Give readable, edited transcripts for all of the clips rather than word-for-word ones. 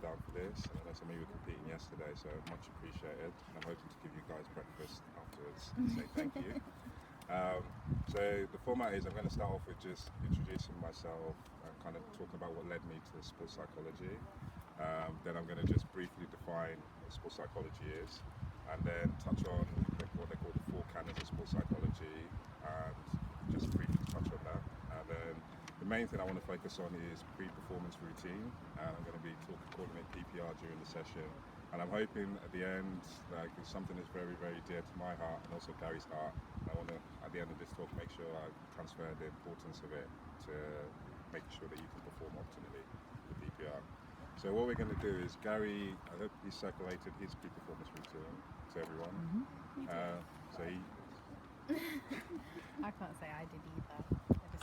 down for this. And I know some of you were competing yesterday, so much appreciated. And I'm hoping to give you guys breakfast afterwards to say thank you. So the format is I'm going to start off with just introducing myself and kind of talk about what led me to sports psychology. Then I'm going to just briefly define what sports psychology is, and then touch on what they call the four canons of sports psychology, and just briefly touch on that. And then the main thing I want to focus on is pre-performance routine, and I'm going to be calling it PPR during the session. And I'm hoping at the end, like, it's something that's very, very dear to my heart and also Gary's heart. And I want to, at the end of this talk, make sure I transfer the importance of it to making sure that you can perform optimally with PPR. So what we're going to do is, Gary, I hope he circulated his pre-performance routine to everyone. So he... I can't say I did either.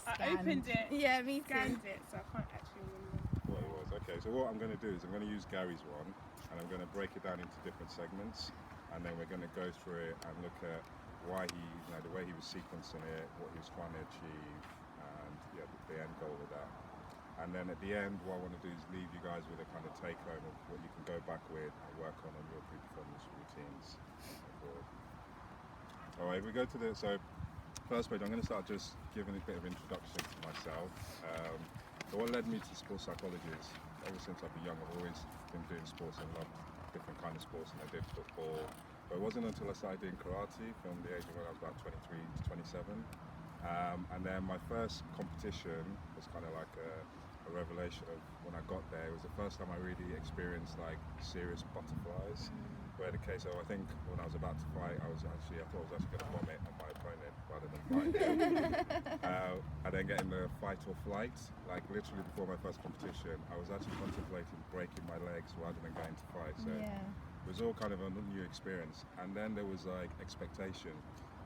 I opened it, yeah, me scanned it, so I can't actually remember what it was. Okay, so what I'm going to do is I'm going to use Gary's one, and I'm going to break it down into different segments, and then we're going to go through it and look at why he, the way he was sequencing it, what he was trying to achieve, and the end goal of that. And then at the end, what I want to do is leave you guys with a kind of take home of what you can go back with and work on your pre-performance routines. All right, we go to the, so first page, I'm going to start just giving a bit of introduction to myself. So what led me to sports psychology is, ever since I've been young, I've always been doing sports and loved different kind of sports, and I did football. But it wasn't until I started doing karate from the age of when I was about 23 to 27. And then my first competition was kind of like a revelation of when I got there. It was the first time I really experienced like serious butterflies. Where the case, so I think when I was about to fight, I thought I was actually going to vomit on my opponent rather than fight him. And then getting the fight or flight, like literally before my first competition, I was actually contemplating breaking my legs rather than going to fight. So it was all kind of a new experience. And then there was like expectation.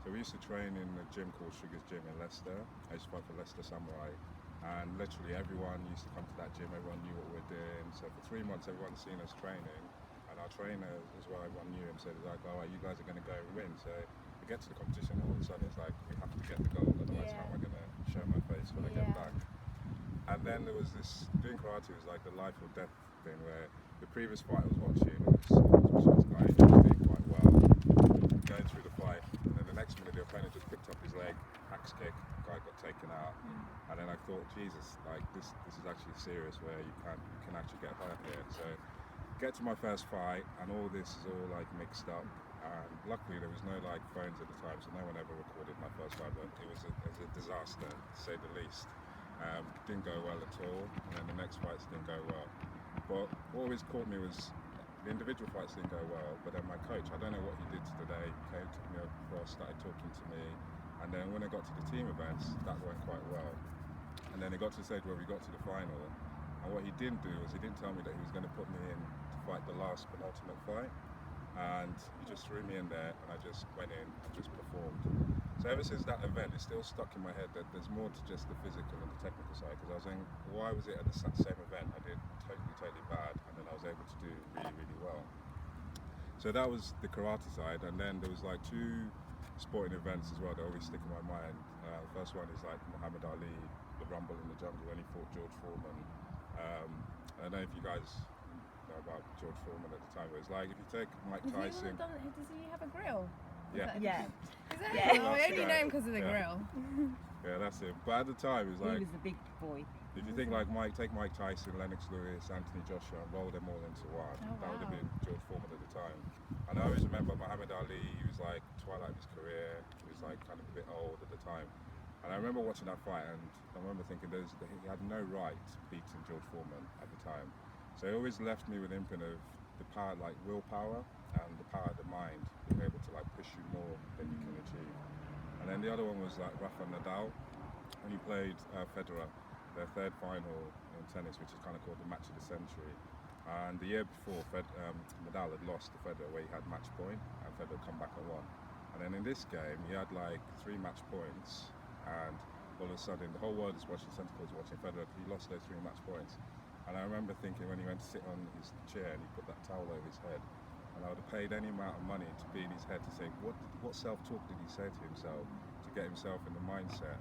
So we used to train in a gym called Sugar's Gym in Leicester. I used to fight for Leicester Samurai. And literally everyone used to come to that gym, everyone knew what we were doing. So for 3 months, everyone's seen us training. And our trainer as well, everyone knew him, so it was like, all right, you guys are going to go and win. So we get to the competition, and all of a sudden it's like, we have to get the goal, otherwise how am I going to show my face when I get back? And then there was this, doing karate was like the life or death thing, where the previous fight I was watching, was this guy doing quite well, going through the fight, and then the next minute the opponent just picked up his leg, axe kick, the guy got taken out. And then I thought, Jesus, like this is actually serious, where you can actually get hurt here. So get to my first fight, and all this is all like mixed up. And luckily there was no like phones at the time, so no one ever recorded my first fight. But it was a disaster, to say the least. Didn't go well at all, and then the next fights didn't go well. But what always caught me was the individual fights didn't go well. But then my coach, I don't know what he did today, came to me across, started talking to me, and then when I got to the team events, that went quite well. And then it got to the stage where we got to the final, and what he didn't do was he didn't tell me that he was going to put me in to fight the last penultimate fight, and he just threw me in there, and I just went in and just performed. So ever since that event, it's still stuck in my head that there's more to just the physical and the technical side, because I was saying, why was it at the same event I did totally bad, and then I was able to do really, really well. So that was the karate side, and then there was like two sporting events as well that always stick in my mind. The first one is like Muhammad Ali, the Rumble in the Jungle, when he fought George Foreman. I don't know if you guys know about George Foreman at the time, but it's like if you take Mike Tyson. Does he have a grill? Yeah. Is that Yeah. I only know him because of the grill. Yeah, that's it. But at the time, it was like, He was a big boy. if you think like take Mike Tyson, Lennox Lewis, Anthony Joshua, and roll them all into one, that would have been George Foreman at the time. And I always remember Muhammad Ali, he was like twilight of his career, he was like kind of a bit old at the time. And I remember watching that fight, and I remember thinking he had no right beating George Foreman at the time. So it always left me with an imprint of the power, like willpower, and the power of the mind, being able to like push you more than you can achieve. And then the other one was like Rafa Nadal, when he played Federer, their third final in tennis, which is kind of called the match of the century. And the year before, Nadal had lost to Federer, where he had match point, and Federer come back and won. And then in this game, he had like 3 match points, and all of a sudden, the whole world is watching, Centre Court is watching Federer. He lost those 3 match points. And I remember thinking when he went to sit on his chair and he put that towel over his head, and I would have paid any amount of money to be in his head to say, what self-talk did he say to himself to get himself in the mindset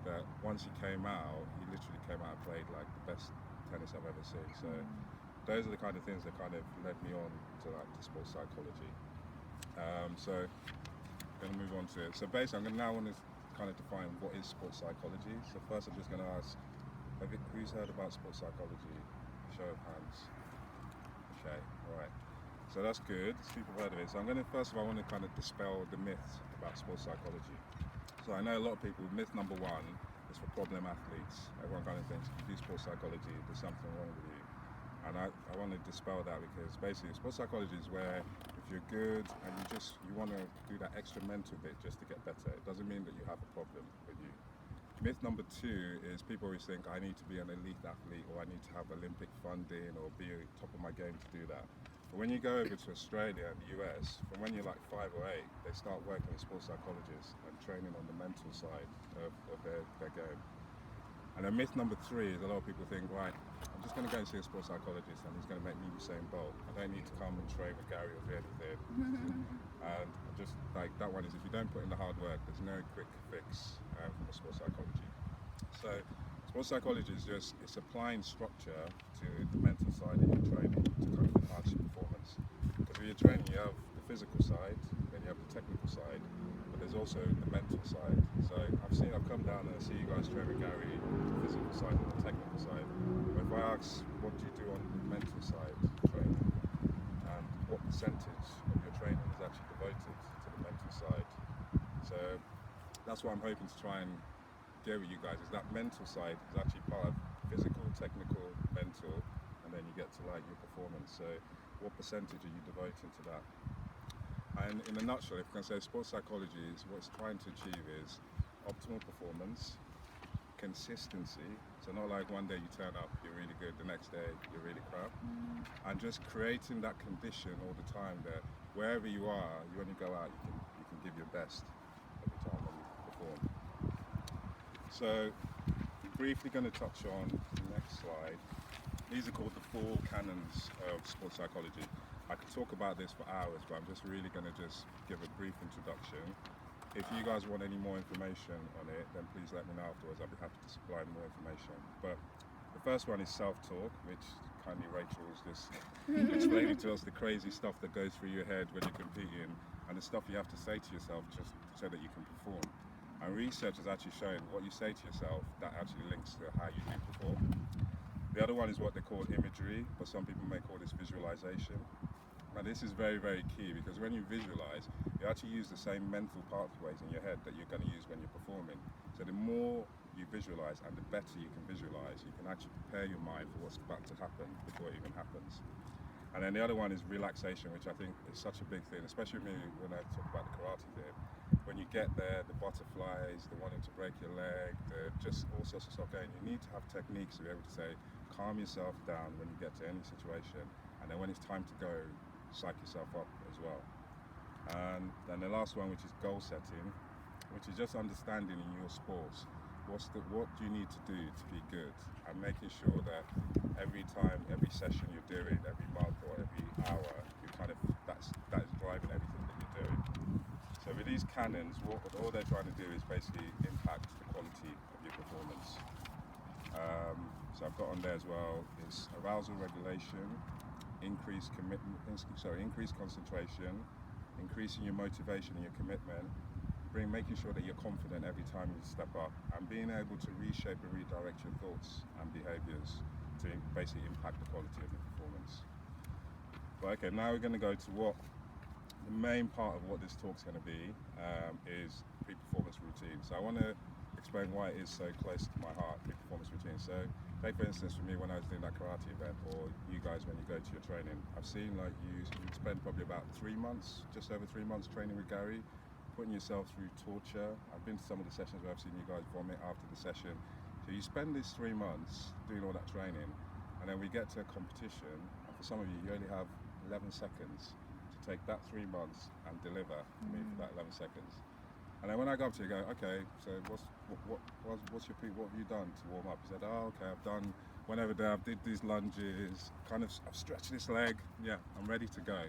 that once he came out, he literally came out and played like the best tennis I've ever seen. So those are the kind of things that kind of led me on to like to sports psychology. So I'm going to move on to it. So basically, I'm going to now want to kind of define what is sports psychology. So first, I'm just going to ask, who's heard about sports psychology? Show of hands. Okay, all right. So that's good. People have heard of it. So I'm going to first of all, I want to kind of dispel the myths about sports psychology. So I know a lot of people. Myth number one is for problem athletes. Everyone kind of thinks if you do sports psychology, there's something wrong with you. And I want to dispel that, because basically sports psychology is where if you're good and you want to do that extra mental bit just to get better, it doesn't mean that you have a problem with you. Myth number two is people always think I need to be an elite athlete, or I need to have Olympic funding or be at top of my game to do that. But when you go over to Australia and the US, from when you're like 5 or 8, they start working with sports psychologists and training on the mental side of their game. And then myth number three is a lot of people think, right, I'm just going to go and see a sports psychologist and he's going to make me Usain Bolt. I don't need to come and train with Gary or do anything. And just like that one is, if you don't put in the hard work, there's no quick fix from a sports psychology. So sports psychology is just, it's applying structure to the mental side of your training to kind of enhance your performance. Because when you're training, you have the physical side, then you have the technical side, but there's also the mental side. So I've come down and I see you guys train with Gary, the physical side and the technical side. But if I ask, what do you do on the mental side training? And what percentage of your training is actually devoted to the mental side? So that's what I'm hoping to try and get with you guys, is that mental side is actually part of physical, technical, mental, and then you get to like your performance. So what percentage are you devoting to that? And in a nutshell, if I can say, sports psychology is what it's trying to achieve is optimal performance, consistency. So not like one day you turn up, you're really good, the next day you're really crap. And just creating that condition all the time that wherever you are, you when you go out, you can give your best every time when you perform. So briefly going to touch on the next slide. These are called the 4 canons of sports psychology. I could talk about this for hours, but I'm just really going to just give a brief introduction. If you guys want any more information on it, then please let me know afterwards. I'll be happy to supply more information. But the first one is self-talk, which kindly Rachel's just explaining to us the crazy stuff that goes through your head when you're competing, and the stuff you have to say to yourself just so that you can perform. And research has actually shown what you say to yourself, that actually links to how you do perform. The other one is what they call imagery, but some people may call this visualization. Now this is very, very key, because when you visualize, you actually use the same mental pathways in your head that you're going to use when you're performing. So the more you visualize and the better you can visualize, you can actually prepare your mind for what's about to happen before it even happens. And then the other one is relaxation, which I think is such a big thing, especially with me when I talk about the karate bit. When you get there, the butterflies, the wanting to break your leg, just all sorts of stuff going. You need to have techniques to be able to say, calm yourself down when you get to any situation, and then when it's time to go, psych yourself up as well. And then the last one, which is goal setting, which is just understanding in your sports, what do you need to do to be good, and making sure that every time, every session you're doing, every month or every hour, you kind of that is driving everything that you're doing. So with these canons, all they're trying to do is basically impact the quality of your performance. So I've got on there as well is arousal regulation, increased concentration, increasing your motivation and your commitment, making sure that you're confident every time you step up, and being able to reshape and redirect your thoughts and behaviors to basically impact the quality of your performance. But okay, now we're going to go to what the main part of what this talk's going to be is pre-performance routine. So I want to explain why it is so close to my heart, pre-performance routine. So take for instance for me, when I was doing that karate event, or you guys when you go to your training, I've seen like you spend probably about 3 months, just over 3 months training with Gary, putting yourself through torture. I've been to some of the sessions where I've seen you guys vomit after the session. So you spend these 3 months doing all that training, and then we get to a competition, and for some of you, you only have 11 seconds to take that 3 months and deliver to me for that 11 seconds. And then when I go up to you, I go, okay, so what have you done to warm up? He said, oh, okay, I've done, whenever I did these lunges, I've stretched this leg, yeah, I'm ready to go.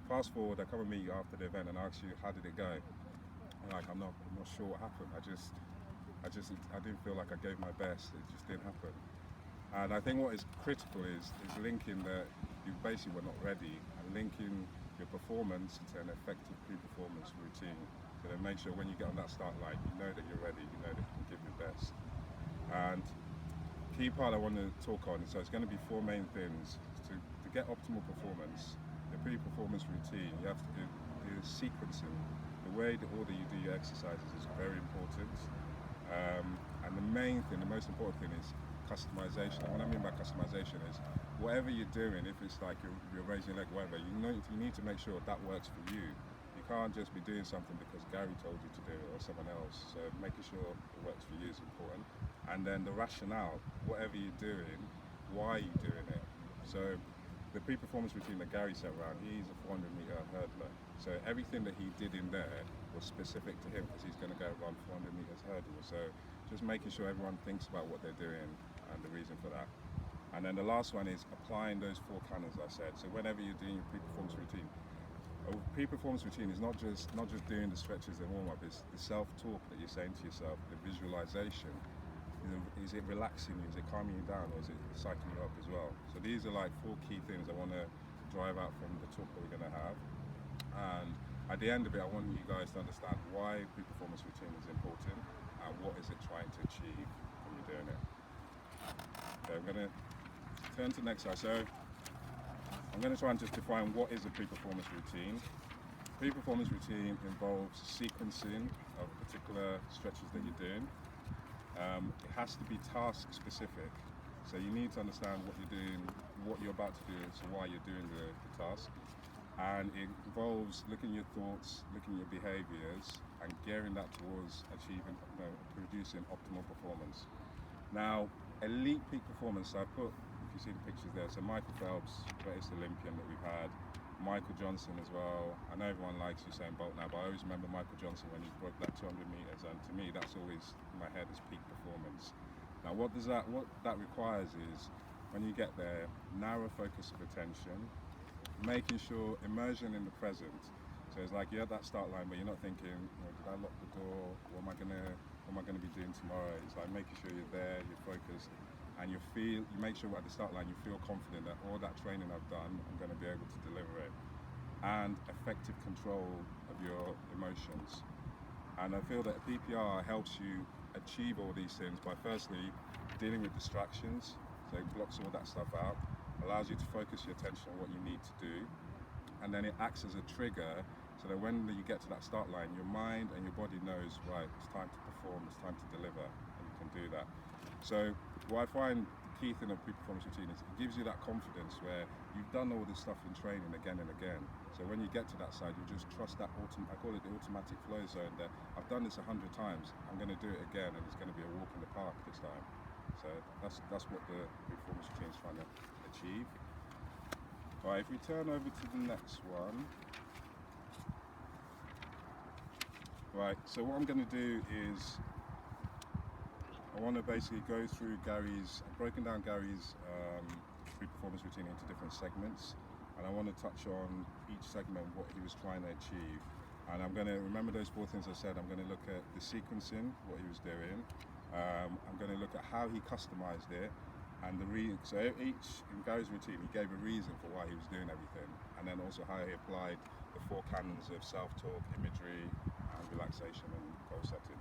Fast forward, I come and meet you after the event and I ask you, how did it go? And like, I'm not sure what happened. I didn't feel like I gave my best. It just didn't happen. And I think what is critical is linking that you basically were not ready, and linking your performance into an effective pre-performance routine. So then make sure when you get on that start line, you know that you're ready, you know that you can give your best. And key part I want to talk on, so it's going to be four main things. To get optimal performance, the pre-performance routine, you have to do sequencing. The way, the order you do your exercises is very important. And the main thing, the most important thing is customization. And what I mean by customization is whatever you're doing, if it's like you're raising your leg, whatever, you need to make sure that works for you. You can't just be doing something because Gary told you to do it or someone else. So making sure it works for you is important. And then the rationale, whatever you're doing, why are you doing it? So the pre-performance routine that Gary set around, he's a 400-meter hurdler. So everything that he did in there was specific to him because he's going to go run 400 meters hurdle. So just making sure everyone thinks about what they're doing and the reason for that. And then the last one is applying those four canons I said. So whenever you're doing your pre-performance routine, a pre-performance routine is not just doing the stretches and warm-up, it's the self-talk that you're saying to yourself, the visualization. Is it relaxing you, is it calming you down, or is it psyching you up as well? So these are like four key things I want to drive out from the talk that we're going to have. And at the end of it, I want you guys to understand why pre-performance routine is important and what is it trying to achieve when you're doing it. Okay, I'm going to turn to the next slide. So I'm going to try and just define what is a pre-performance routine. Pre-performance routine involves sequencing of particular stretches that you're doing. It has to be task specific. So you need to understand what you're doing, what you're about to do, so why you're doing the task. And it involves looking at your thoughts, looking at your behaviors, and gearing that towards achieving, producing optimal performance. Now, elite peak performance, I put, if you see the pictures there, so Michael Phelps, greatest Olympian that we've had, Michael Johnson as well. I know everyone likes Usain Bolt now, but I always remember Michael Johnson when he broke that 200 meters, and to me, that's always in my head as peak performance. Now, what that requires is, when you get there, narrow focus of attention, making sure immersion in the present. So it's like you're at that start line, but you're not thinking, did I lock the door? What am I gonna be doing tomorrow? It's like making sure you're there, you're focused, and you make sure at the start line you feel confident that all that training I've done, I'm going to be able to deliver it. And effective control of your emotions. And I feel that PPR helps you achieve all these things by firstly dealing with distractions, so it blocks all that stuff out, allows you to focus your attention on what you need to do, and then it acts as a trigger so that when you get to that start line, your mind and your body knows, right, it's time to perform, it's time to deliver, and you can do that. So what I find the key thing of pre-performance routine is it gives you that confidence where you've done all this stuff in training again and again. So when you get to that side, you just trust that I call it the automatic flow zone, that I've done this 100 times, I'm going to do it again, and it's going to be a walk in the park this time. So that's what the pre-performance routine is trying to achieve. All right, if we turn over to the next one. Right, so what I'm going to do is I want to basically go through I've broken down Gary's pre-performance routine into different segments, and I want to touch on each segment, what he was trying to achieve. And I'm going to remember those four things I said. I'm going to look at the sequencing, what he was doing. I'm going to look at how he customized it, and so in Gary's routine, he gave a reason for why he was doing everything, and then also how he applied the four canons of self-talk, imagery, and relaxation and goal setting.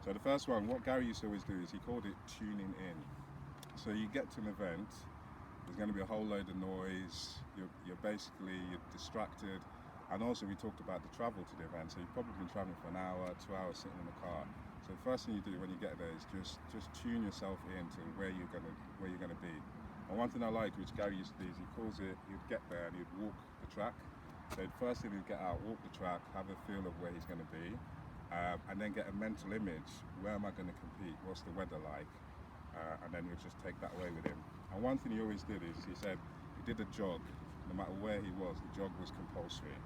So the first one, what Gary used to always do is he called it tuning in. So you get to an event, there's going to be a whole load of noise, you're distracted, and also we talked about the travel to the event, so you've probably been traveling for an hour, 2 hours sitting in the car. So the first thing you do when you get there is just tune yourself into where you're gonna be. And one thing I liked, which Gary used to do, is he'd get there and he'd walk the track. So the first thing he'd get out, walk the track, have a feel of where he's gonna be, and then get a mental image, where am I gonna compete, what's the weather like, and then he'd just take that away with him. And one thing he always did is, he said, he did a jog, no matter where he was, the jog was compulsory.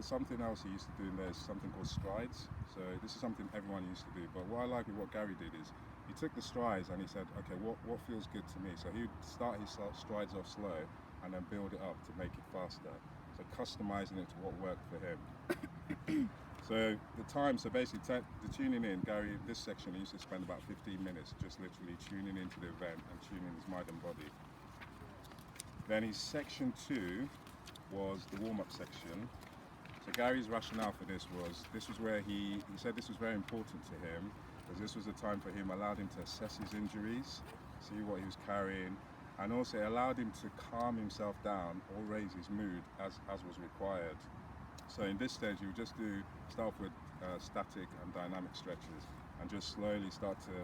Something else he used to do in there is something called strides. So this is something everyone used to do, but what I like with what Gary did is he took the strides and he said, okay, what feels good to me? So he would start his strides off slow and then build it up to make it faster. So customizing it to what worked for him. So the time, so basically the tuning in, Gary, this section he used to spend about 15 minutes just literally tuning into the event and tuning his mind and body. Then his section 2 was the warm-up section. So Gary's rationale for this was where he said this was very important to him because this was a time for him, allowed him to assess his injuries, see what he was carrying, and also it allowed him to calm himself down or raise his mood as was required. So in this stage, you would just start off with static and dynamic stretches and just slowly start to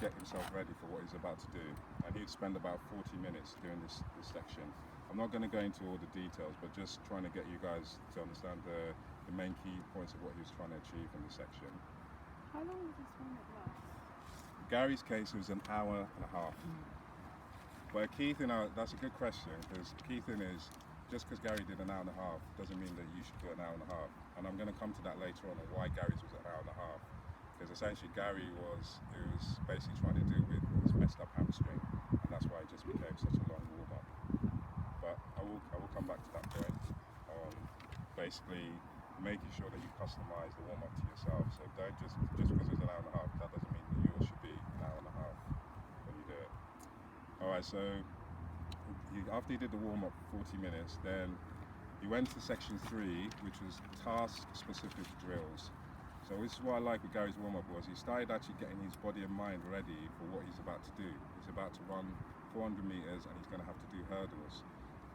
get himself ready for what he's about to do. And he'd spend about 40 minutes doing this section. I'm not going to go into all the details, but just trying to get you guys to understand the main key points of what he was trying to achieve in this section. How long was this one last? Gary's case was an hour and a half. But a key thing, that's a good question, because the key thing is, just because Gary did an hour and a half doesn't mean that you should do an hour and a half. And I'm going to come to that later on why Gary's was an hour and a half. Because essentially Gary was basically trying to deal with his messed up hamstring, and that's why it just became such a long warm-up. But I will come back to that point on basically making sure that you customize the warm-up to yourself. So don't just because it's an hour and a half, that doesn't mean that yours should be an hour and a half when you do it. Alright, so after he did the warm-up for 40 minutes, then he went to section 3, which was task-specific drills. So this is what I like with Gary's warm-up was he started actually getting his body and mind ready for what he's about to do. He's about to run 400 meters and he's going to have to do hurdles.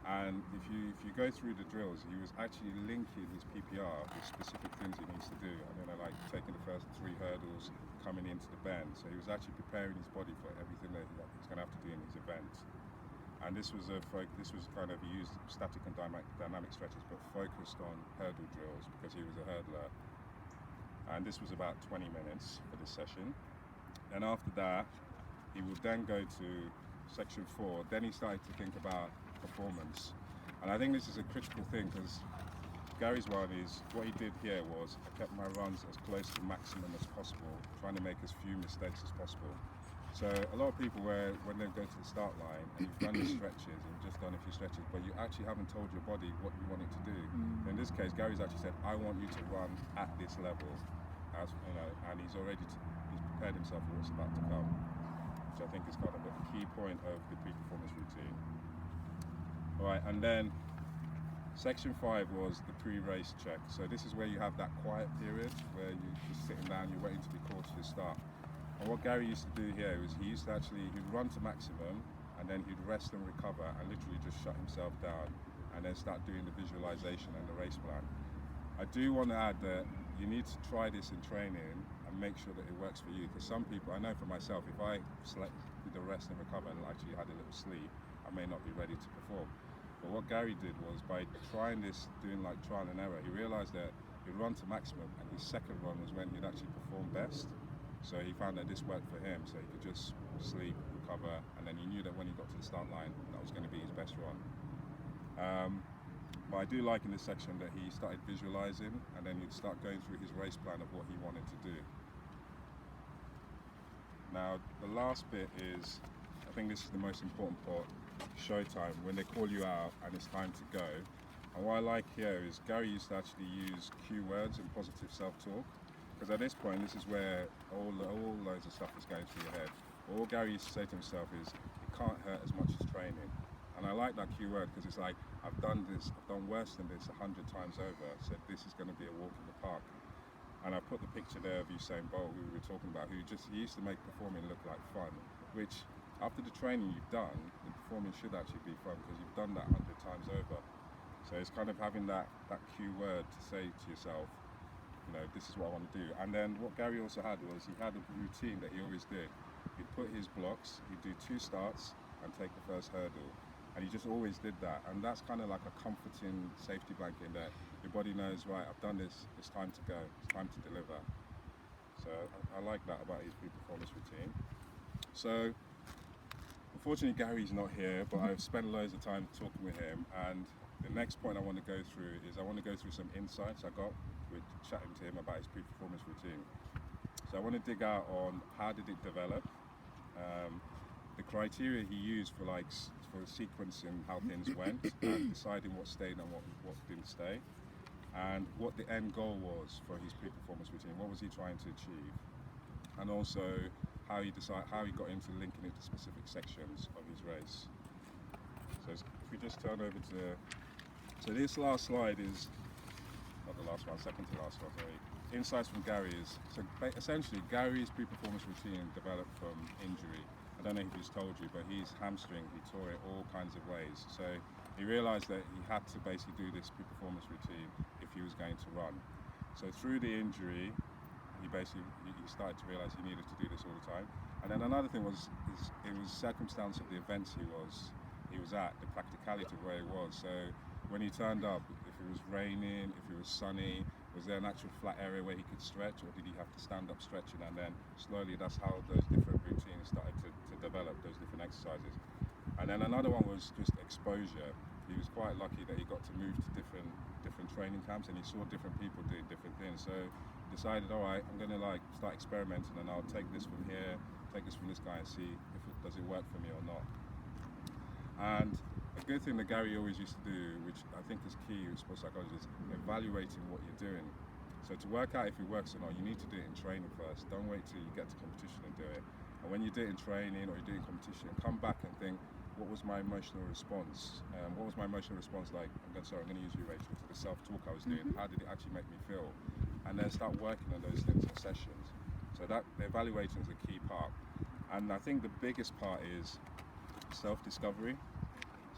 And if you go through the drills, he was actually linking his PPR with specific things he needs to do. And then like taking the first 3 hurdles, coming into the bend. So he was actually preparing his body for everything that he's going to have to do in his event. And this was kind of, he used static and dynamic stretches, but focused on hurdle drills because he was a hurdler. And this was about 20 minutes for this session. And after that, he would then go to section 4. Then he started to think about performance. And I think this is a critical thing because Gary's one is, what he did here was, I kept my runs as close to maximum as possible, trying to make as few mistakes as possible. So a lot of people when they go to the start line and you've done your stretches and you've just done a few stretches, but you actually haven't told your body what you want it to do. In this case, Gary's actually said, I want you to run at this level, as you know, and he's prepared himself for what's about to come, which I think is kind of a key point of the pre-performance routine. All right, and then section 5 was the pre-race check. So this is where you have that quiet period where you're just sitting down, you're waiting to be called to the start. And what Gary used to do here is he'd run to maximum and then he'd rest and recover and literally just shut himself down and then start doing the visualization and the race plan. I do want to add that you need to try this in training and make sure that it works for you, because some people, I know for myself, if I did the rest and recover and actually had a little sleep, I may not be ready to perform. But what Gary did was, by trying this, doing like trial and error, he realized that he'd run to maximum and his second run was when he'd actually perform best. So he found that this worked for him, so he could just sleep, recover, and then he knew that when he got to the start line, that was going to be his best run. But I do like in this section that he started visualizing, and then he'd start going through his race plan of what he wanted to do. Now, the last bit is, I think this is the most important part, showtime, when they call you out and it's time to go. And what I like here is Gary used to actually use cue words and positive self-talk. Because at this point, this is where all loads of stuff is going through your head. All Gary used to say to himself is, it can't hurt as much as training. And I like that key word because it's like, I've done worse than this 100 times over, so this is going to be a walk in the park. And I put the picture there of Usain Bolt, who we were talking about, he used to make performing look like fun, which after the training you've done, the performing should actually be fun because you've done that 100 times over. So it's kind of having that key word to say to yourself, you know, this is what I want to do. And then what Gary also had was he had a routine that he always did. He'd put his blocks, he'd do 2 starts and take the first hurdle. And he just always did that. And that's kind of like a comforting safety blanket that your body knows, right, I've done this, it's time to go, it's time to deliver. So I like that about his pre-performance routine. So unfortunately Gary's not here, but I've spent loads of time talking with him, and the next point I want to go through is I want to go through some insights I got with chatting to him about his pre-performance routine. So I want to dig out on how did it develop, the criteria he used for sequencing how things went and deciding what stayed and what didn't stay. and what the end goal was for his peak performance routine. What was he trying to achieve? And also how he got into linking it to specific sections of his race. So if we just turn over to, so this last slide is, not the last one, second to last one, sorry. Insights from Gary is, so essentially Gary's pre-performance routine developed from injury. I don't know if he's told you, but his hamstring, he tore it all kinds of ways. So he realized that he had to basically do this pre-performance routine if he was going to run. So through the injury, he started to realize he needed to do this all the time. And then another thing was, it was circumstance of the events he was at, the practicality of where he was. So when he turned up, if it was raining, if it was sunny, was there an actual flat area where he could stretch, or did he have to stand up stretching? And then slowly that's how those different routines started to develop, those different exercises. And then another one was just exposure. He was quite lucky that he got to move to different training camps, and he saw different people doing different things. So he decided, all right, I'm gonna start experimenting, and I'll take this from here, take this from this guy, and see if does it work for me or not. And a good thing that Gary always used to do, which I think is key with sports psychology, is evaluating what you're doing. So to work out if it works or not, you need to do it in training first. Don't wait till you get to competition and do it. And when you do it in training or you do it in competition, come back and think, what was my emotional response? What was my emotional response like? I'm going to use you, Rachel, to the self-talk I was doing. How did it actually make me feel? And then start working on those things in sessions. So that evaluating is a key part. And I think the biggest part is self-discovery.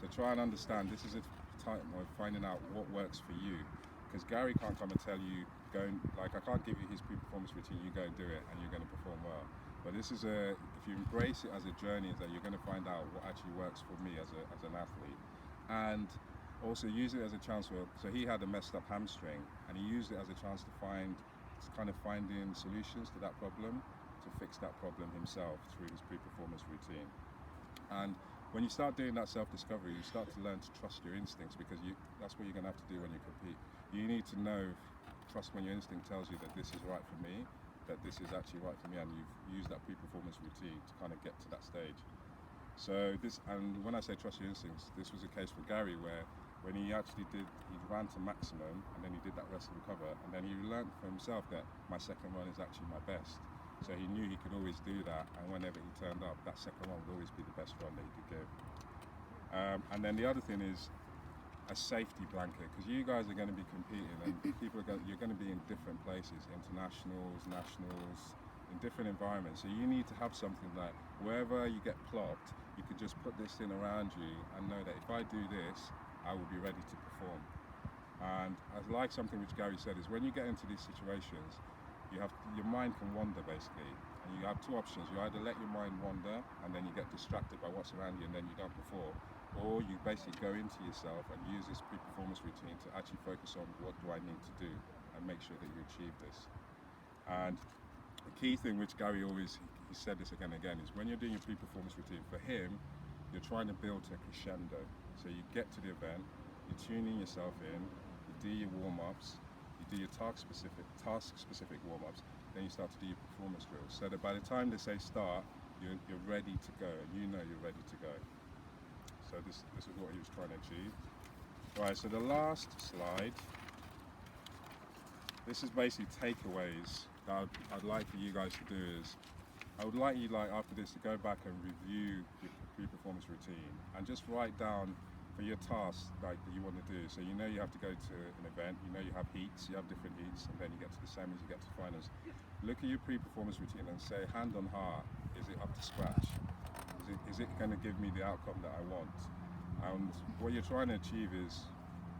So try and understand, this is a time of finding out what works for you. Because Gary can't come and tell you, I can't give you his pre-performance routine, you go and do it and you're going to perform well. But this is if you embrace it as a journey, is that you're going to find out what actually works for me as an athlete. And also use it as a chance so he had a messed up hamstring, and he used it as a chance to finding solutions to that problem, to fix that problem himself through his pre-performance routine. And when you start doing that self-discovery, you start to learn to trust your instincts, because that's what you're going to have to do when you compete. You need to trust when your instinct tells you that this is right for me, that this is actually right for me, and you've used that pre-performance routine to kind of get to that stage. So and when I say trust your instincts, this was a case for Gary where when he ran to maximum, and then he did that rest and recover, and then he learned for himself that my second run is actually my best. So he knew he could always do that, and whenever he turned up, that second run would always be the best run that he could give. And then the other thing is a safety blanket, because you guys are going to be competing, and you're going to be in different places, internationals, nationals, in different environments. So you need to have something that wherever you get plopped, you can just put this thing around you and know that if I do this, I will be ready to perform. And I like something which Gary said is when you get into these situations, your mind can wander basically, and you have two options. You either let your mind wander and then you get distracted by what's around you and then you don't perform, or you basically go into yourself and use this pre-performance routine to actually focus on what do I need to do and make sure that you achieve this. And the key thing which Gary always, he said this again and again, is when you're doing your pre-performance routine, for him, you're trying to build to a crescendo. So you get to the event, you're tuning yourself in, you do your warm-ups, you do your task-specific warm-ups, then you start to do your performance drills. So that by the time they say start, you're ready to go, and you know you're ready to go. So this is what he was trying to achieve. Right, so the last slide, this is basically takeaways that I'd like for you guys to do is, I would like you after this to go back and review your pre-performance routine and just write down for your tasks that you want to do. So you know you have to go to an event, you know you have heats, you have different heats, and then you get to the semis, you get to finals. Look at your pre-performance routine and say, hand on heart, is it up to scratch? Is it going to give me the outcome that I want? And what you're trying to achieve is,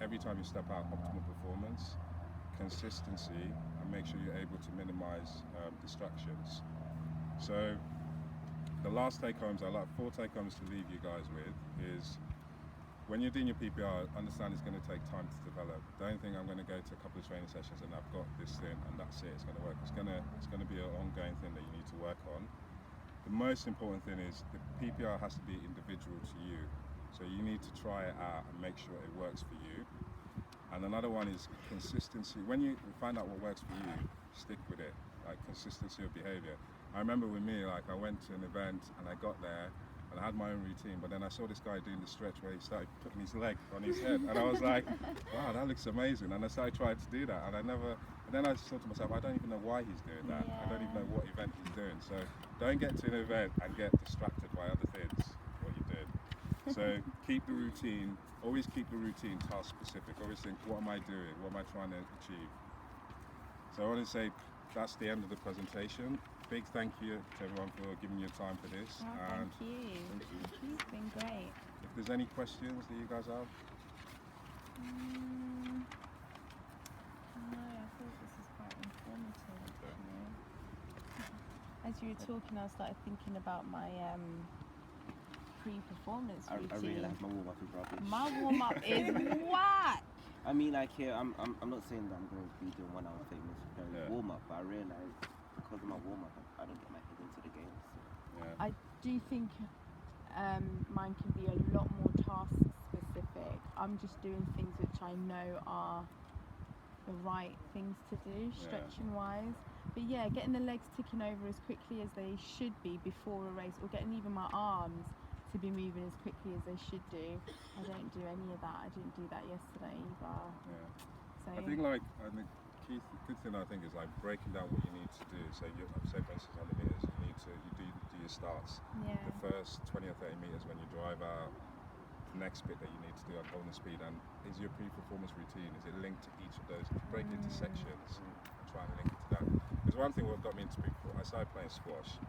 every time you step out, optimal performance, consistency, and make sure you're able to minimize distractions. So the last take-homes, I like 4 take-homes to leave you guys with is, when you're doing your PPR, understand it's going to take time to develop. Don't think I'm going to go to a couple of training sessions and I've got this thing and that's it, it's going to work. It's going to be an ongoing thing that you need to work on. The most important thing is the PPR has to be individual to you. So you need to try it out and make sure it works for you. And another one is consistency. When you find out what works for you, stick with it, like consistency of behavior. I remember with me, I went to an event and I got there, I and I had my own routine. But then I saw this guy doing the stretch where he started putting his leg on his head, and I was like, wow, that looks amazing. And I started trying to do that, and and then I thought to myself, I don't even know why he's doing that. I don't even know what event he's doing. So don't get to an event and get distracted by other things, what you did. So keep the routine, always keep the routine task specific. Always think, what am I doing? What am I trying to achieve? So I want to say that's the end of the presentation. Big thank you to everyone for giving your time for this. Oh, And thank you. It's been great. if there's any questions that you guys have, No, I thought this was quite informative actually. As you were talking, I started thinking about my pre-performance routine. I realised my warm-up is rubbish. My warm-up is whack. I mean, like here, I'm not saying that I'm going to be doing 1 hour famous warm-up, but I realised because of my warm-up, I don't get my head into the game. So. I do think mine can be a lot more task specific. I'm just doing things which I know are the right things to do, stretching wise. But yeah, getting the legs ticking over as quickly as they should be before a race, or getting even my arms to be moving as quickly as they should do. I don't do any of that. I didn't do that yesterday either. So I think the good thing I think is like breaking down what you need to do. So you say for instance 100 meters, you do your starts. yeah. The first 20 or 30 meters when you drive out. The next bit that you need to do on holding the speed, and is your pre-performance routine, is it linked to each of those? If you break it into sections and try and link it to that. Because one thing what got me into I started playing squash.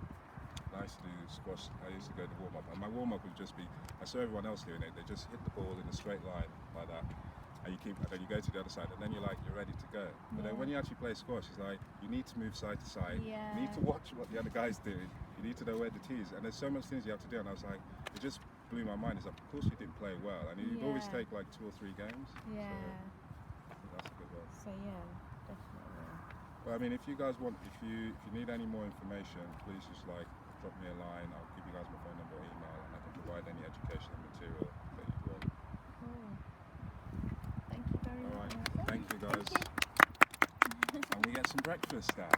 And I used to do squash, I used to go to warm up, and my warm up would just be, I saw everyone else doing it, they just hit the ball in a straight line like that, and then you go to the other side, and then you're ready to go. But then when you actually play squash, it's like, you need to move side to side, you need to watch what the other guy's doing, you need to know where the tee is, and there's so much things you have to do, and I was like, it just blew my mind. It's like, of course you didn't play well, and you'd always take like 2 or 3 games. Yeah. So I think that's a good one. So yeah, definitely. Well, I mean, if you guys want, if you need any more information, please just like drop me a line. I'll give you guys my phone number or email, and I can provide any educational material that you want. Cool. Thank you very All right, much. thank you guys. And we get some breakfast now.